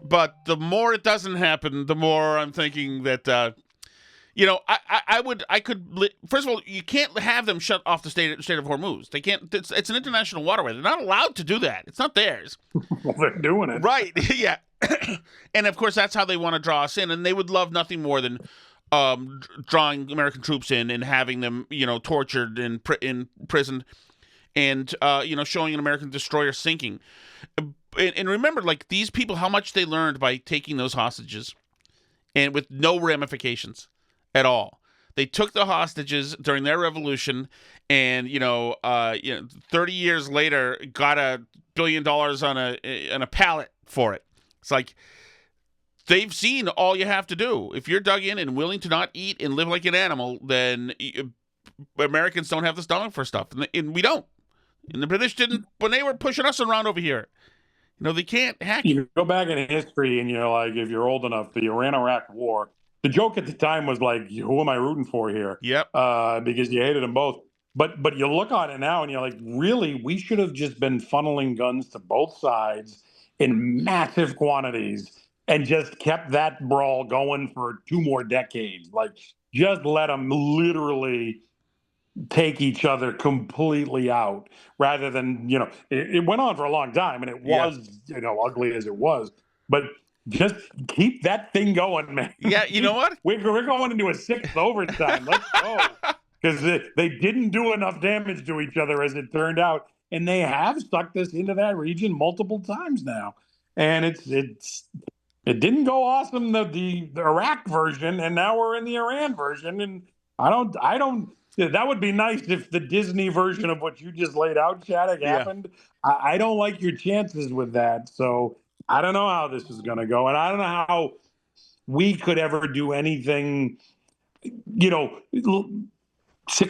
But the more it doesn't happen, the more I'm thinking that, I could. First of all, you can't have them shut off the state of Hormuz. They can't. It's an international waterway. They're not allowed to do that. It's not theirs. Well, they're doing it. Right. Yeah. And of course, that's how they want to draw us in. And they would love nothing more than drawing American troops in and having them, tortured and imprisoned, and showing an American destroyer sinking. And remember, these people, how much they learned by taking those hostages, and with no ramifications at all. They took the hostages during their revolution, and 30 years later, got $1 billion on a pallet for it. It's like, they've seen all you have to do. If you're dug in and willing to not eat and live like an animal, then Americans don't have the stomach for stuff, and we don't. And the British didn't when they were pushing us around over here. They can't hack it. You go back in history, and you're like, if you're old enough, the Iran-Iraq War. The joke at the time was like, "Who am I rooting for here?" Yep. Because you hated them both. But you look on it now, and you're like, really, we should have just been funneling guns to both sides in massive quantities and just kept that brawl going for 2 more decades. Like, just let them literally take each other completely out, rather than it went on for a long time, and it was ugly as it was, but just keep that thing going, man. Yeah, you know what? We're going into a 6th overtime. Let's go, because they didn't do enough damage to each other, as it turned out, and they have sucked us into that region multiple times now, and it didn't go awesome, the Iraq version, and now we're in the Iran version, and I don't. That would be nice if the Disney version of what you just laid out, Shattuck, happened. I don't like your chances with that. So I don't know how this is going to go. And I don't know how we could ever do anything, 6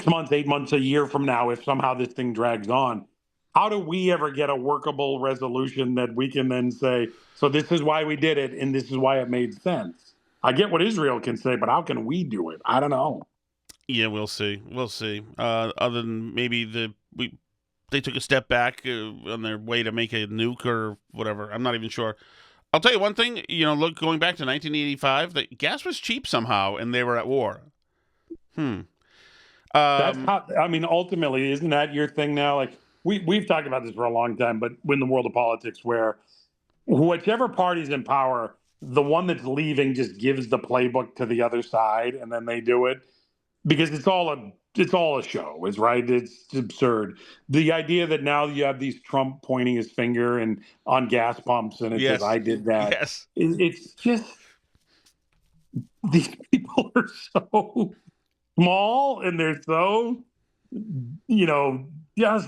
months, 8 months, a year from now, if somehow this thing drags on. How do we ever get a workable resolution that we can then say, so this is why we did it, and this is why it made sense? I get what Israel can say, but how can we do it? I don't know. Yeah, we'll see. We'll see. Other than maybe they took a step back on their way to make a nuke or whatever. I'm not even sure. I'll tell you one thing. Look, going back to 1985, the gas was cheap somehow, and they were at war. That's how. I mean, ultimately, isn't that your thing now? Like we've talked about this for a long time, but in the world of politics, where whichever party's in power, the one that's leaving just gives the playbook to the other side, and then they do it. Because it's all a show, is right. It's absurd. The idea that now you have these Trump pointing his finger and on gas pumps, and it's just, I did that. Yes. It's just, these people are so small, and they're so, just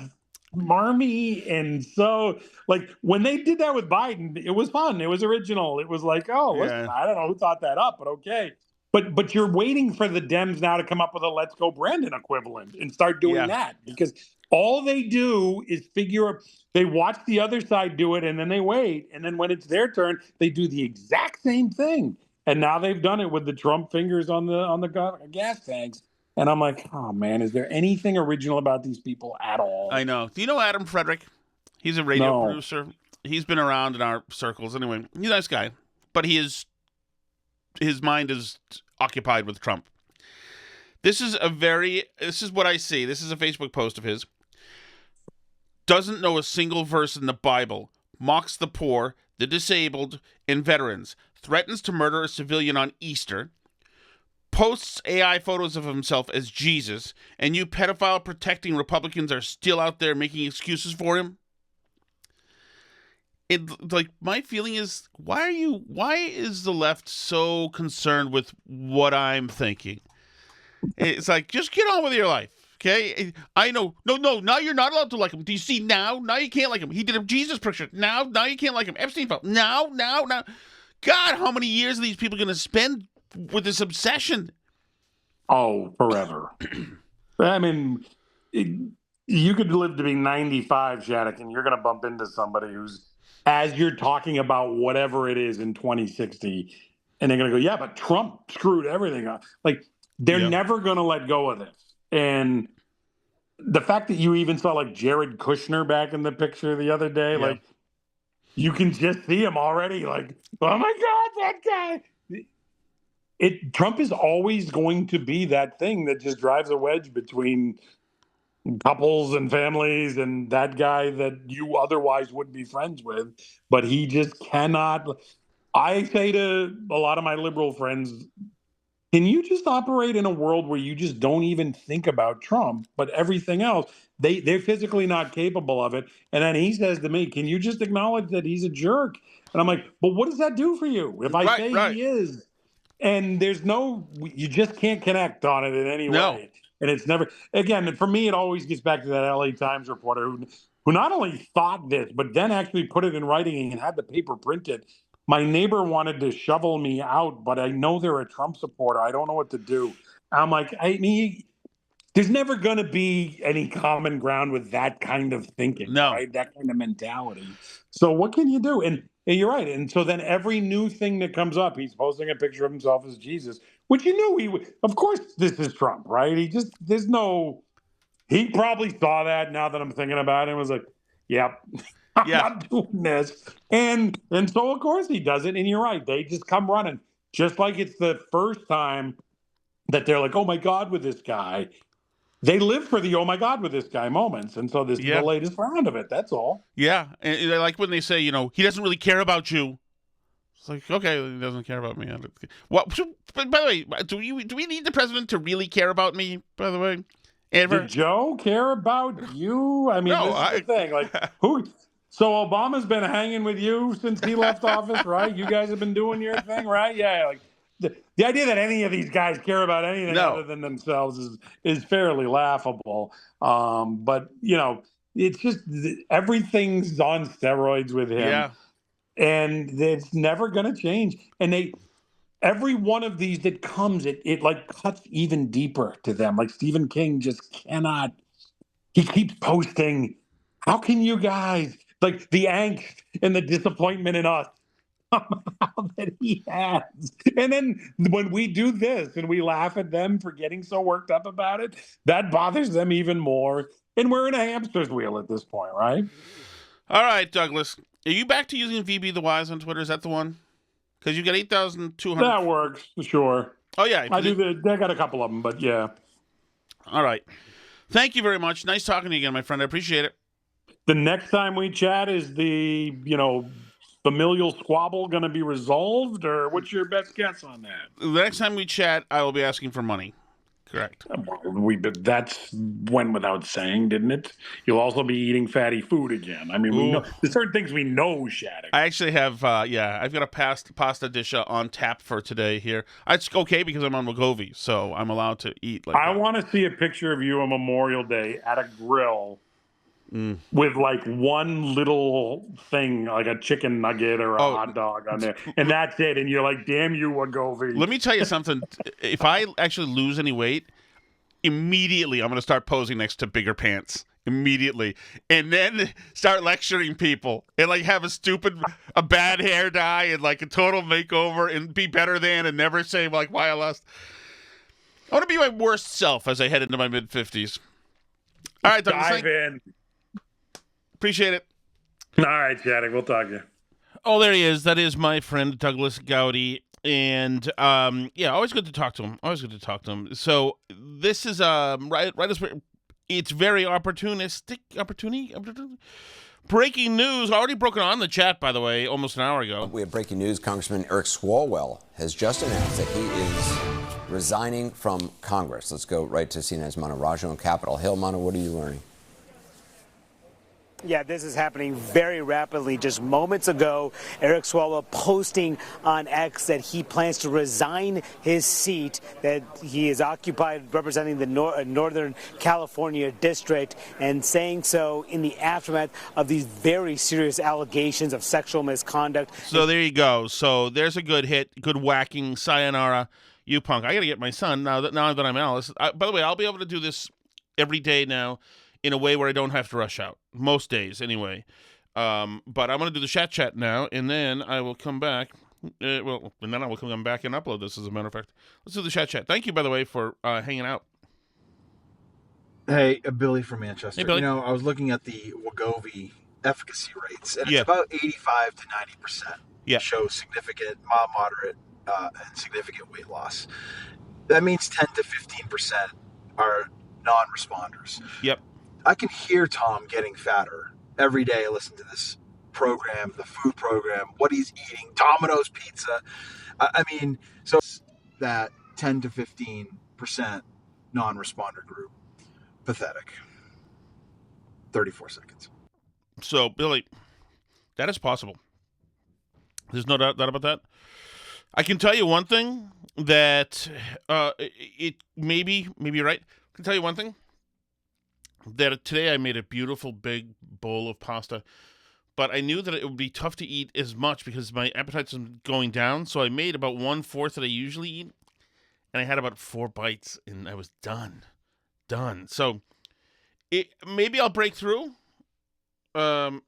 marmy, and so like when they did that with Biden, it was fun. It was original. It was like, listen, I don't know who thought that up, but okay. But you're waiting for the Dems now to come up with a "Let's Go Brandon" equivalent and start doing that, because all they do is they watch the other side do it, and then they wait, and then when it's their turn, they do the exact same thing. And now they've done it with the Trump fingers on the gas tanks, and I'm like, oh man, is there anything original about these people at all? I know. Do you know Adam Frederick? He's a radio producer. He's been around in our circles. Anyway, he's a nice guy, but his mind is occupied with Trump. This is what I see. This is a Facebook post of his. Doesn't know a single verse in the Bible. Mocks the poor, the disabled, and veterans. Threatens to murder a civilian on Easter. Posts AI photos of himself as Jesus. And you pedophile protecting Republicans are still out there making excuses for him. My feeling is, why is the left so concerned with what I'm thinking? It's like, just get on with your life, okay? I know. No, now you're not allowed to like him. Do you see now? Now you can't like him. He did a Jesus picture. Now you can't like him. Epstein file. Now. God, how many years are these people going to spend with this obsession? Oh, forever. I mean, you could live to be 95, Shattuck, and you're going to bump into somebody who's, as you're talking about whatever it is in 2060, and they're going to go, yeah, but Trump screwed everything up. Like, they're never going to let go of this. And the fact that you even saw like Jared Kushner back in the picture the other day, like, you can just see him already, like, oh my God, that guy. Trump is always going to be that thing that just drives a wedge between couples and families and that guy that you otherwise would be friends with, but he just cannot. I say to a lot of my liberal friends, can you just operate in a world where you just don't even think about Trump, but everything else, they're physically not capable of it? And then he says to me, can you just acknowledge that he's a jerk? And I'm like, but what does that do for you if I say he is? And you just can't connect on it in any way. And it's never, again, for me, it always gets back to that LA Times reporter who not only thought this, but then actually put it in writing and had the paper printed. My neighbor wanted to shovel me out, but I know they're a Trump supporter. I don't know what to do. I'm like, there's never going to be any common ground with that kind of thinking, No. right? That kind of mentality. So what can you do? And you're right. And so then every new thing that comes up, he's posting a picture of himself as Jesus, which you knew he would. Of course, this is Trump, right? There's no. He probably saw that. Now that I'm thinking about it, and was like, "Yep, I'm not doing this." And so of course he does it. And you're right. They just come running, just like it's the first time that they're like, "Oh my God," with this guy. They live for the "oh my God" with this guy moments, and so this is the latest round of it. That's all. Yeah, and I like when they say, he doesn't really care about you. It's like, okay, he doesn't care about me. What? By the way, do we need the president to really care about me? By the way, Did Joe care about you? I mean, no, this is the thing. Like, who? So Obama's been hanging with you since he left office, right? You guys have been doing your thing, right? Yeah, like. The idea that any of these guys care about anything other than themselves is fairly laughable. But it's just everything's on steroids with him, and it's never going to change. And every one of these that comes, it like cuts even deeper to them. Like Stephen King just cannot. He keeps posting. How can you guys like the angst and the disappointment in us? That he has. And then when we do this and we laugh at them for getting so worked up about it, that bothers them even more. And we're in a hamster's wheel at this point, right? All right, Douglas. Are you back to using VB the Wise on Twitter? Is that the one? Because you got 8,200. That works, sure. Oh, yeah. I got a couple of them, but yeah. All right. Thank you very much. Nice talking to you again, my friend. I appreciate it. The next time we chat, is the, familial squabble going to be resolved, or what's your best guess on that? The next time we chat, I will be asking for money. Correct. That's went without saying, didn't it? You'll also be eating fatty food again. I mean, we know there's certain things we know, Shattuck. I actually have, I've got a pasta dish on tap for today here. It's okay because I'm on Wegovy, so I'm allowed to eat. I want to see a picture of you on Memorial Day at a grill. With like one little thing, like a chicken nugget or a hot dog on there, and that's it. And you're like, "Damn you, Wegovy." Let me tell you something. If I actually lose any weight, immediately I'm going to start posing next to bigger pants. Immediately, and then start lecturing people and like have a bad hair dye and like a total makeover and be better than and never say like why I lost. I want to be my worst self as I head into my mid-50s. All right, Douglas, dive in. Appreciate it. All right, Shattuck, we'll talk to you. Oh, there he is. That is my friend Douglas Goudie. And always good to talk to him. So this is right as it's very opportunistic. Breaking news, already broken on the chat, by the way, almost an hour ago. We have breaking news. Congressman Eric Swalwell has just announced that he is resigning from Congress. Let's go right to CNN's Mano Rajo on Capitol Hill. Mano, what are you learning? Yeah, this is happening very rapidly. Just moments ago, Eric Swalwell posting on X that he plans to resign his seat that he is occupied representing the Northern California district, and saying so in the aftermath of these very serious allegations of sexual misconduct. So there you go. So there's a good hit, good whacking, sayonara, you punk. I got to get my son now that I'm Alice. By the way, I'll be able to do this every day now, in a way where I don't have to rush out. Most days, anyway. But I'm going to do the chat now, and then I will come back. And then I will come back and upload this, as a matter of fact. Let's do the chat. Thank you, by the way, for hanging out. Hey, Billy from Manchester. Hey, Billy. I was looking at the Wegovy efficacy rates, and it's about 85 to 90%. Yeah. Shows significant, mild, moderate, and significant weight loss. That means 10 to 15% are non-responders. Yep. I can hear Tom getting fatter every day. I listen to this program, the food program, what he's eating, Domino's pizza. I mean, so that 10 to 15% non-responder group, pathetic. 34 seconds. So, Billy, that is possible. There's no doubt about that. I can tell you one thing that it maybe you're right. I can tell you one thing. That today I made a beautiful big bowl of pasta, but I knew that it would be tough to eat as much because my appetite's going down. So I made about 1/4 that I usually eat, and I had about 4 bites, and I was done. done. So maybe I'll break through. 1,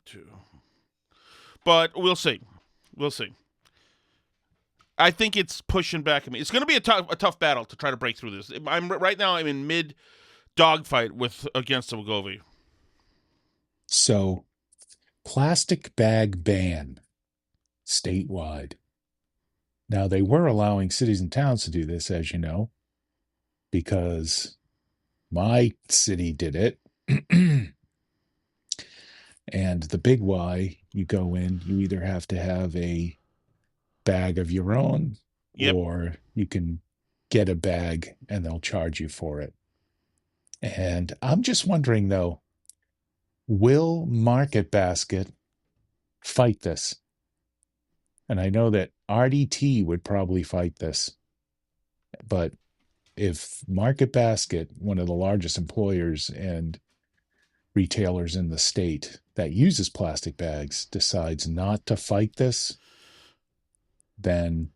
2. But we'll see. We'll see. I think it's pushing back at me. It's going to be a tough battle to try to break through this. Right now I'm in mid dogfight against Goudie. So, plastic bag ban statewide. Now, they were allowing cities and towns to do this, as you know, because my city did it. And the big why, you go in, you either have to have a bag of your own, or you can get a bag and they'll charge you for it. And I'm just wondering, though, will Market Basket fight this? And I know that RDT would probably fight this. But if Market Basket, one of the largest employers and retailers in the state that uses plastic bags, decides not to fight this, then,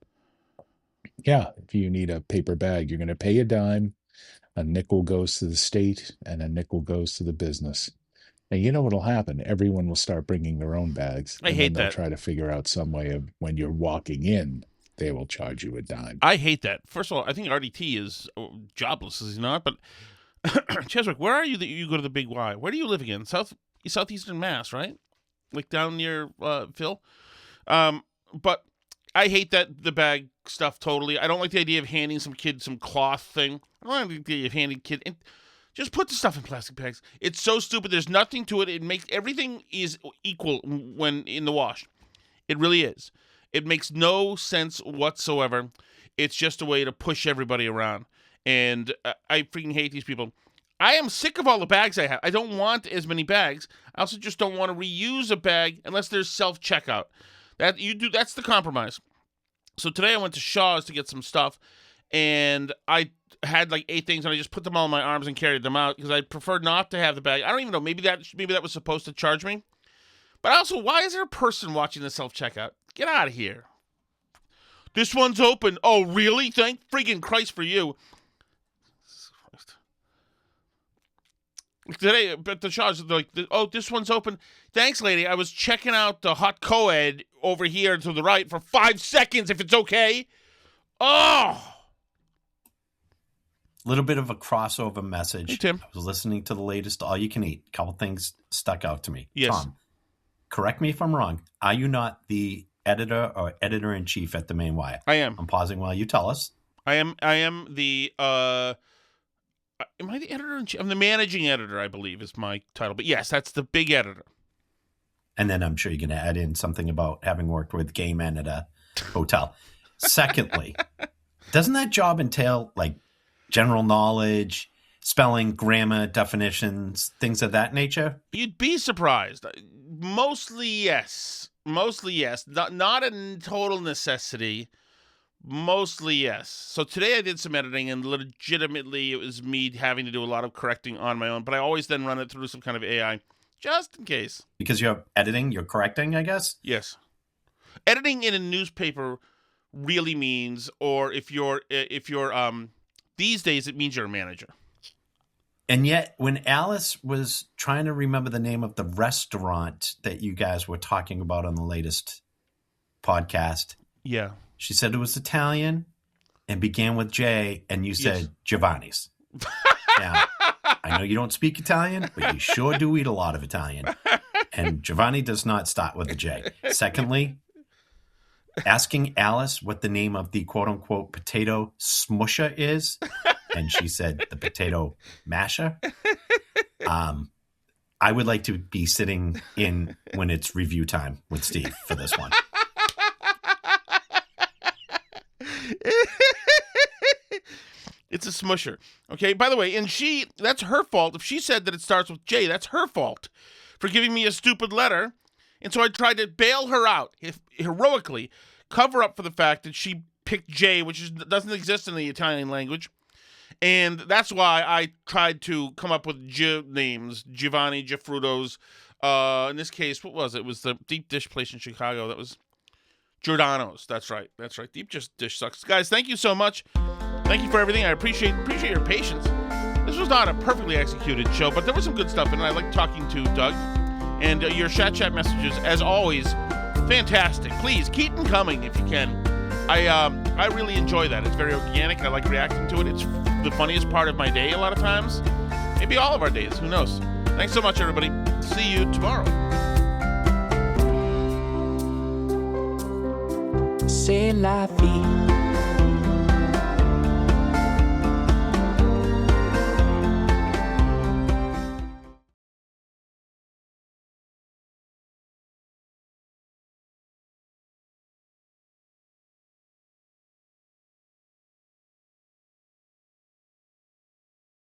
yeah, if you need a paper bag, you're going to pay a dime. A nickel goes to the state and a nickel goes to the business. And you know what'll happen? Everyone will start bringing their own bags. I hate that. They'll that. try to figure out some way of, when you're walking in, they will charge you a dime. I hate that. First of all, I think RDT is jobless, is he not? But Cheswick, where are you that you go to the Big Y? Where do you live again? Southeastern Mass, right? Like down near Phil? But I hate the bag stuff totally. I don't like the idea of handing some kid some cloth thing. I don't like the idea of handing kid... Just put the stuff in plastic bags. It's so stupid. There's nothing to it. It makes everything is equal when in the wash. It really is. It makes no sense whatsoever. It's just a way to push everybody around. And I freaking hate these people. I am sick of all the bags I have. I don't want as many bags. I also just don't want to reuse a bag unless there's self-checkout. That's the compromise. So today I went to Shaw's to get some stuff, and I had like 8 things, and I just put them all in my arms and carried them out because I prefer not to have the bag. I don't even know. Maybe that was supposed to charge me. But also, why is there a person watching the self-checkout? Get out of here. This one's open. Oh, really? Thank freaking Christ for you. Today, at the Shaw's, they're like, oh, this one's open. Thanks, lady. I was checking out the hot co-ed over here to the right for 5 seconds, if it's okay. Oh! Little bit of a crossover message. Hey, Tim. I was listening to the latest All You Can Eat. A couple things stuck out to me. Yes. Tom, correct me if I'm wrong. Are you not the editor or editor-in-chief at the Main Wire? I am. I'm pausing while you tell us. I am the, am I the editor-in-chief? I'm the managing editor, I believe, is my title. But yes, that's the big editor. And then I'm sure you're going to add in something about having worked with gay men at a hotel. Secondly, doesn't that job entail, like, general knowledge, spelling, grammar, definitions, things of that nature? You'd be surprised. Mostly yes. Not a total necessity. Mostly yes. So today I did some editing, and legitimately it was me having to do a lot of correcting on my own, but I always then run it through some kind of AI, just in case. Because you're editing, you're correcting, I guess? Yes. Editing in a newspaper really means, or if you're these days, it means you're a manager. And yet, when Alice was trying to remember the name of the restaurant that you guys were talking about on the latest podcast, yeah, she said it was Italian and began with J, and you said Yes. Giovanni's. Now, I know you don't speak Italian, but you sure do eat a lot of Italian. And Giovanni does not start with a J. Secondly, asking Alice what the name of the quote-unquote potato smusher is, and she said the potato masher. I would like to be sitting in when it's review time with Steve for this one. It's a smusher. Okay, by the way, and that's her fault. If she said that it starts with J, that's her fault for giving me a stupid letter. And so I tried to bail her out, heroically, cover up for the fact that she picked J, which doesn't exist in the Italian language. And that's why I tried to come up with names, Giovanni, Gianfrudo's. In this case, what was it? It was the deep dish place in Chicago. That was Giordano's. That's right. Deep dish sucks. Guys, thank you so much. Thank you for everything. I appreciate your patience. This was not a perfectly executed show, but there was some good stuff in it. I like talking to Doug. And your chat messages, as always, fantastic. Please, keep them coming if you can. I really enjoy that. It's very organic. I like reacting to it. It's the funniest part of my day a lot of times. Maybe all of our days. Who knows? Thanks so much, everybody. See you tomorrow. C'est la vie.